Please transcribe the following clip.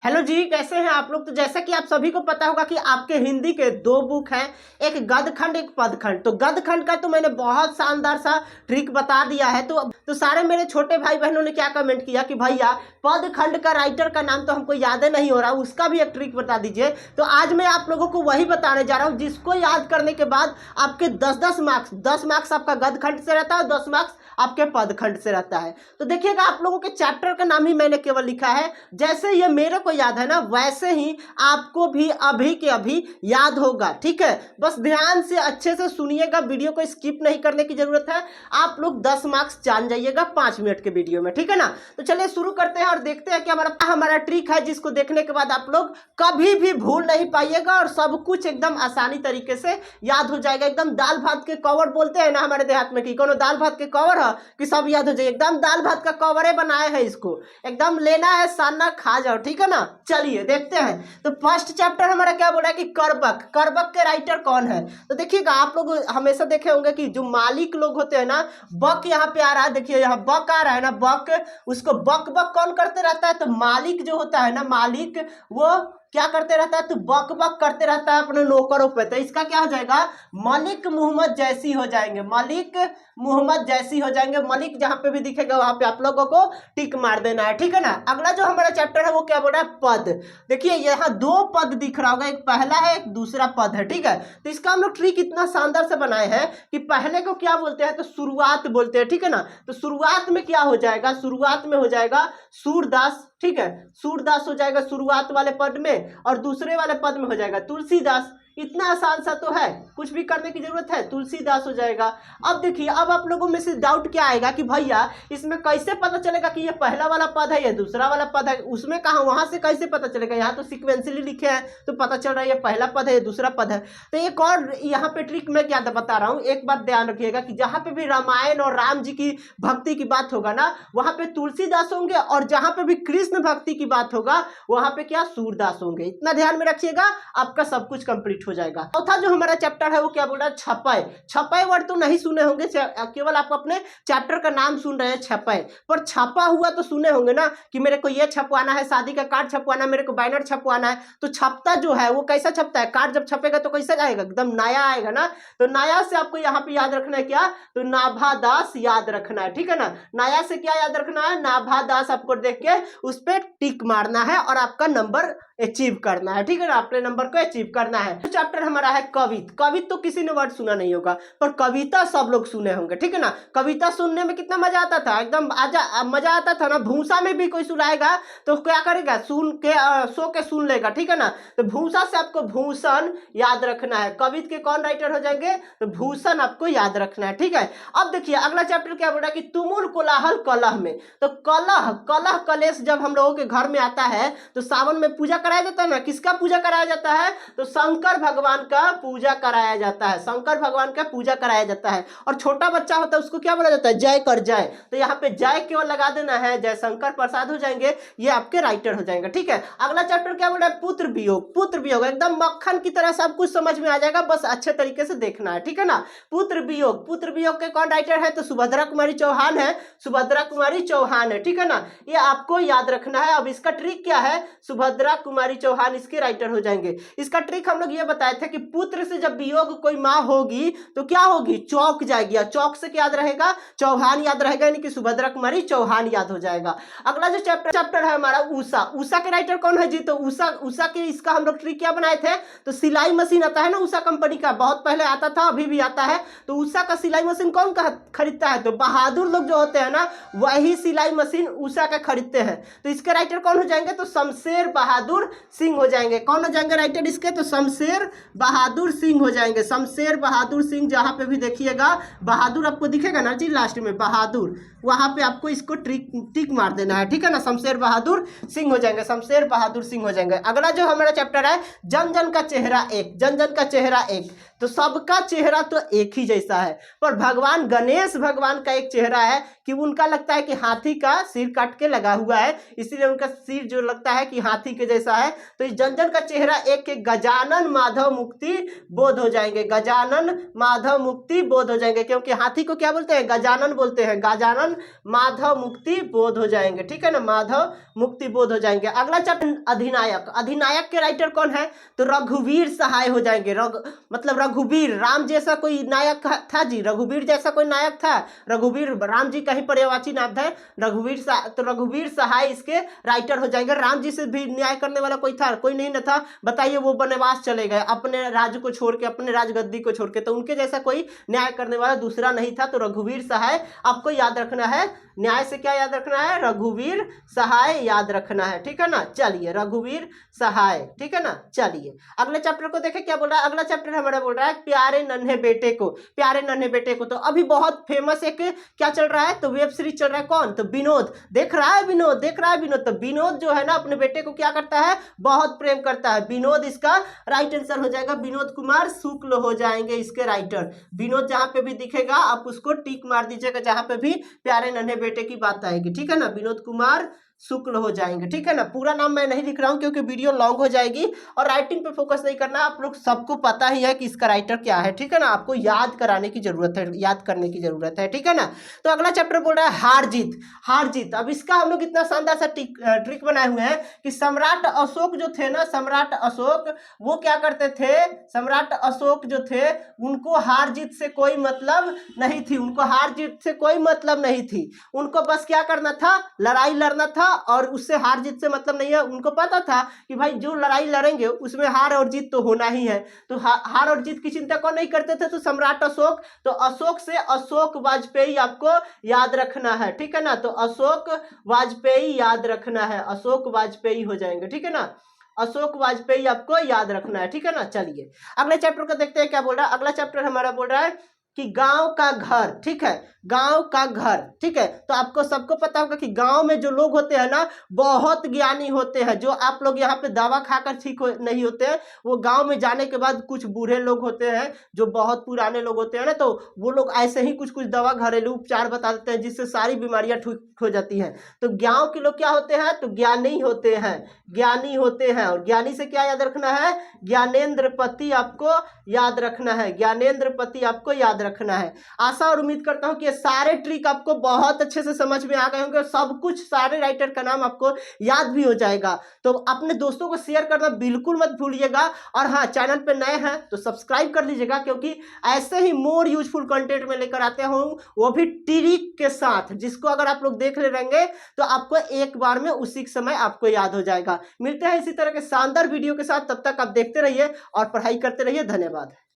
Hello जी, कैसे हैं आप लोग। तो जैसा कि आप सभी को पता होगा कि आपके हिंदी के दो बुक हैं, एक गद्यखंड एक पदखंड। तो गद्यखंड का तो मैंने बहुत शानदार सा ट्रिक बता दिया है। तो सारे मेरे छोटे भाई बहनों ने क्या कमेंट किया कि भैया पदखंड का राइटर का नाम तो हमको याद नहीं हो रहा, उसका भी एक ट्रिक बता दीजिए। तो आज मैं आप लोगों को वही बताने जा रहा हूँ, जिसको याद करने के बाद आपके 10-10 मार्क्स, 10 मार्क्स आपका गद्यखंड से रहता है और 10 मार्क्स आपके पदखंड से रहता है। तो देखिएगा, आप लोगों के चैप्टर का नाम ही मैंने केवल लिखा है। जैसे ये मेरे को याद है ना, वैसे ही आपको भी अभी के अभी याद होगा। ठीक है, बस ध्यान से अच्छे से सुनिएगा, वीडियो को स्किप नहीं करने की जरूरत है। आप लोग 10 मार्क्स जान जाइएगा 5 मिनट के वीडियो में, ठीक है ना। तो चलिए शुरू करते हैं और देखते हैं कि हमारा ट्रिक है, जिसको देखने के बाद आप लोग कभी भी भूल नहीं पाइएगा और सब कुछ एकदम आसानी तरीके से याद हो जाएगा। एकदम दाल भात के कवर बोलते हैं ना हमारे देहात में, कि कोनो दाल भात के कवर है कि सब याद हो जाए। एकदम दाल भात का कवरे बनाए हैं, इसको एकदम लेना है, सानना, खा जाओ, ठीक है ना। चलिए देखते हैं। तो फर्स्ट चैप्टर हमारा क्या बोला है कि करबक। करबक के राइटर कौन है? तो देखिएगा, आप लोग हमेशा देखे होंगे कि जो मालिक लोग होते हैं ना, बक यहाँ पे आ रहा है, देखिए यहाँ बक आ रहा है ना, बक, उसको बक बक कौन करते रहता है? तो मालिक जो होता है ना, मालिक वो क्या करते रहता है? तो बक बक करते रहता है अपने नौकरों पे। तो इसका क्या हो जाएगा? मलिक मोहम्मद जैसी हो जाएंगे, मलिक मोहम्मद जैसी हो जाएंगे। मलिक जहां पे भी दिखेगा वहां पे आप लोगों को टिक मार देना है, ठीक है ना। अगला जो हमारा चैप्टर है वो क्या बोल रहा है? पद। देखिए यहाँ दो पद दिख रहा होगा, एक पहला है एक दूसरा पद है, ठीक है। तो इसका हम लोग ट्रिक इतना शानदार से बनाए हैं कि पहले को क्या बोलते हैं? तो शुरुआत बोलते हैं, ठीक है ना। तो शुरुआत में क्या हो जाएगा? शुरुआत में हो जाएगा सूरदास, ठीक है, सूरदास हो जाएगा शुरुआत वाले पद में, और दूसरे वाले पद में हो जाएगा तुलसीदास। इतना आसान सा तो है, कुछ भी करने की जरूरत है, तुलसीदास हो जाएगा। अब देखिए, अब आप लोगों में से डाउट क्या आएगा कि भैया इसमें कैसे पता चलेगा कि ये पहला वाला पद है या दूसरा वाला पद है? उसमें कहा, वहां से कैसे पता चलेगा? यहाँ तो सिक्वेंसली लिखे हैं तो पता चल रहा है ये पहला पद है या दूसरा पद है। तो एक और यहाँ पे ट्रिक मैं क्या बता रहा हूँ, एक बात ध्यान रखिएगा कि जहाँ पे भी रामायण और राम जी की भक्ति की बात होगा ना, वहां पे तुलसीदास होंगे, और जहां पे भी कृष्ण भक्ति की बात होगा वहां पे क्या? सूरदास होंगे। इतना ध्यान में रखिएगा, आपका सब कुछ कंप्लीट हो जाएगा। चौथा जो हमारा चैप्टर है वो क्या बोल रहा है? छपाई। छपाई वर्ड तो नहीं सुने होंगे, केवल आप अपने चैप्टर का नाम सुन रहे हैं, छपाई। पर छपा हुआ तो सुने होंगे ना, कि मेरे को ये छपवाना है, शादी का कार्ड छपवाना है, मेरे को बैनर छपवाना है। तो छपता जो है वो कैसा छपता है? कार्ड जब छपेगा तो कैसा आएगा? एकदम नया आएगा ना। तो नया से आपको यहाँ पे याद रखना है क्या? तो नाभादास याद रखना है, ठीक है ना। नया से क्या याद रखना है? नाभादास। आपको देख के उस पर टिक मारना है और आपका नंबर अचीव करना है, ठीक है ना। अपने नंबर को अचीव करना है। तो चैप्टर हमारा है कवित। कवित तो किसी ने वर्ड सुना नहीं होगा, पर कविता सब लोग सुने होंगे, ठीक है ना। कविता सुनने में कितना मजा आता था, एकदम मजा आता था ना। भूसा में भी कोई सुनाएगा तो क्या करेगा? सुन के सो के सुन लेगा, ठीक है ना। तो भूसा से आपको भूषण याद रखना है। कवित के कौन राइटर हो जाएंगे? तो भूषण आपको याद रखना है, ठीक है। अब देखिए अगला चैप्टर क्या बोल रहा है कि तुमुल कोलाहल कलह में। तो कलह, कलह कलेश जब हम लोगों के घर में आता है तो सावन में पूजा कराया जाता है ना। किसका पूजा कराया जाता है? तो शंकर भगवान का पूजा कराया जाता है। शंकर भगवान का पूजा कराया जाता है। और छोटा बच्चा होता है उसको क्या बोला जाता है? जय कर जय। तो यहाँ पे जय केवल लगा देना है, जय शंकर प्रसाद हो जाएंगे, ये आपके राइटर हो जाएंगे, ठीक है। अगला चैप्टर क्या बोला है? पुत्र वियोग। पुत्र वियोग एकदम मक्खन की तरह सब कुछ समझ में आ जाएगा, बस अच्छे तरीके से देखना है, ठीक है ना। पुत्र वियोग, पुत्र वियोग के कौन राइटर है? तो सुभद्रा कुमारी चौहान है, सुभद्रा कुमारी चौहान है, ठीक है ना। ये आपको याद रखना है। अब इसका ट्रिक क्या है? सुभद्रा कुमारी चौहान इसके राइटर हो जाएंगे। इसका ट्रिक हम लोग ये बताए थे कि पुत्र से जब वियोग कोई माँ होगी तो क्या होगी? चौक जाएगी। चौक से क्या याद रहेगा? चौहान याद रहेगा, यानी कि सुभद्रा कुमारी चौहान याद हो जाएगा। अगला जो चैप्टर है हमारा उषा। उषा के राइटर कौन है जी? तो उषा के इसका हम लोग ट्रिक क्या बनाए थे? तो सिलाई मशीन आता है ना उषा कंपनी का, बहुत पहले आता था, अभी भी आता है। तो उषा का सिलाई मशीन कौन खरीदता है? तो बहादुर लोग जो होते हैं ना, वही सिलाई मशीन उषा का खरीदते हैं। तो इसके राइटर कौन हो जाएंगे? तो शमशेर बहादुर सिंह हो जाएंगे। कौन हो जाएंगे राइटर इसके? तो शमशेर बहादुर सिंह हो जाएंगे। शमशेर बहादुर सिंह, जहां पे भी देखिएगा बहादुर आपको दिखेगा ना जी लास्ट में, बहादुर, वहां पे आपको इसको टिक मार देना है, ठीक है ना। शमशेर बहादुर सिंह हो जाएंगे, शमशेर बहादुर सिंह हो जाएंगे। अगला जो हमारा चैप्टर है जन जन का चेहरा एक। जन जन का चेहरा एक। तो सबका चेहरा तो एक ही जैसा है, पर भगवान गणेश भगवान का एक चेहरा है कि उनका लगता है कि हाथी का सिर काट के लगा हुआ है, इसीलिए उनका सिर जो लगता है कि हाथी के जैसा है। तो इस जन जन का चेहरा एक एक गजानन माधव मुक्ति बोध हो जाएंगे, गजानन माधव मुक्ति बोध हो जाएंगे, क्योंकि हाथी को क्या बोलते हैं, गजानन बोलते हैं, गजानन माधव मुक्ति बोध हो जाएंगे, ठीक है ना, माधव मुक्ति बोध हो जाएंगे। अगला चैप्टर अधिनायक। अधिनायक के राइटर कौन है, तो रघुवीर सहाय हो जाएंगे। मतलब रघुवीर, राम जैसा कोई नायक था जी, रघुवीर जैसा कोई नायक था, रघुवीर राम जी का ही पर्यायवाची नाम है रघुवीर, तो रघुवीर सहाय इसके राइटर हो जाएंगे। राम जी से भी न्याय करने वाला कोई था, कोई नहीं न था, बताइए, वो वनवास चले गए अपने राज्य को छोड़ के, अपने राजगद्दी को छोड़ के, तो उनके जैसा कोई न्याय करने वाला दूसरा नहीं था। तो रघुवीर सहाय आपको याद रखना है, न्याय से क्या याद रखना है, रघुवीर सहाय याद रखना है, ठीक है ना। चलिए, रघुवीर सहाय, ठीक है ना। चलिए अगले चैप्टर को देखें क्या बोल रहा है। अगला चैप्टर हमारा बोल रहा है प्यारे नन्हे बेटे को, प्यारे नन्हे बेटे को। तो अभी बहुत फेमस एक क्या चल रहा है, तो वेब सीरीज चल रहा है, कौन, तो विनोद, देख रहा है विनोद, देख रहा है विनोद। तो विनोद जो है ना अपने बेटे को क्या करता है, बहुत प्रेम करता है। विनोद इसका राइट आंसर हो जाएगा, विनोद कुमार शुक्ल हो जाएंगे इसके राइटर। विनोद जहां पे भी दिखेगा आप उसको टिक मार दीजिएगा, जहां पे भी प्यारे नन्हे बेटे की बात आएगी, ठीक है ना, विनोद कुमार शुक्ल हो जाएंगे, ठीक है ना। पूरा नाम मैं नहीं लिख रहा हूं क्योंकि वीडियो लॉन्ग हो जाएगी, और राइटिंग पे फोकस नहीं करना, आप लोग सबको पता ही है कि इसका राइटर क्या है, ठीक है ना। आपको याद कराने की जरूरत है, याद करने की जरूरत है, ठीक है ना। तो अगला चैप्टर बोल रहा है हार जीत, हार जीत। अब इसका हम लोग इतना शानदार सा ट्रिक बनाए हुए हैं कि सम्राट अशोक जो थे ना, सम्राट अशोक, वो क्या करते थे, सम्राट अशोक जो थे उनको हार जीत से कोई मतलब नहीं थी, उनको हार जीत से कोई मतलब नहीं थी, उनको बस क्या करना था, लड़ाई लड़ना था, और उससे हार जीत से मतलब नहीं है। उनको पता था कि भाई जो लड़ाई लड़ेंगे उसमें हार और जीत तो होना ही है, तो हार और जीत की चिंता कौन नहीं करते थे, तो सम्राट अशोक। तो अशोक से अशोक वाजपेयी आपको याद रखना है, ठीक है ना। तो अशोक वाजपेयी याद रखना है, अशोक वाजपेयी हो जाएंगे, ठीक है ना, अशोक वाजपेयी आपको याद रखना है, ठीक है ना। चलिए अगले चैप्टर को देखते हैं क्या बोल रहा है। अगला चैप्टर हमारा बोल रहा है कि गांव का घर, ठीक है, गांव का घर, ठीक है। तो आपको सबको पता होगा कि गांव में जो लोग होते हैं ना बहुत ज्ञानी होते हैं, जो आप लोग यहाँ पे दवा खाकर ठीक नहीं होते हैं, वो गांव में जाने के बाद कुछ बूढ़े लोग होते हैं जो बहुत पुराने लोग होते हैं ना, तो वो लोग ऐसे ही कुछ कुछ दवा, घरेलू उपचार बता देते हैं जिससे सारी बीमारियां ठीक हो जाती हैं। तो गांव के लोग क्या होते हैं, तो ज्ञानी होते हैं, ज्ञानी होते हैं। और ज्ञानी से क्या याद रखना है, ज्ञानेंद्रपति आपको याद रखना है, ज्ञानेंद्रपति आपको याद रखना है। आशा और उम्मीद करता हूं कि ये सारे ट्रिक आपको बहुत अच्छे से समझ में आ गए होंगे, सब कुछ, सारे राइटर का नाम आपको याद भी हो जाएगा। तो अपने दोस्तों को शेयर करना बिल्कुल मत भूलिएगा, और हाँ, चैनल पे नए हैं तो सब्सक्राइब कर लीजिएगा, क्योंकि ऐसे ही मोर यूजफुल कंटेंट में लेकर आते हूँ, वो भी ट्रिक के साथ, जिसको अगर आप लोग देख ले रहेंगे तो आपको एक बार में उसी समय आपको याद हो जाएगा। मिलते हैं इसी तरह के शानदार वीडियो के साथ, तब तक आप देखते रहिए और पढ़ाई करते रहिए। धन्यवाद।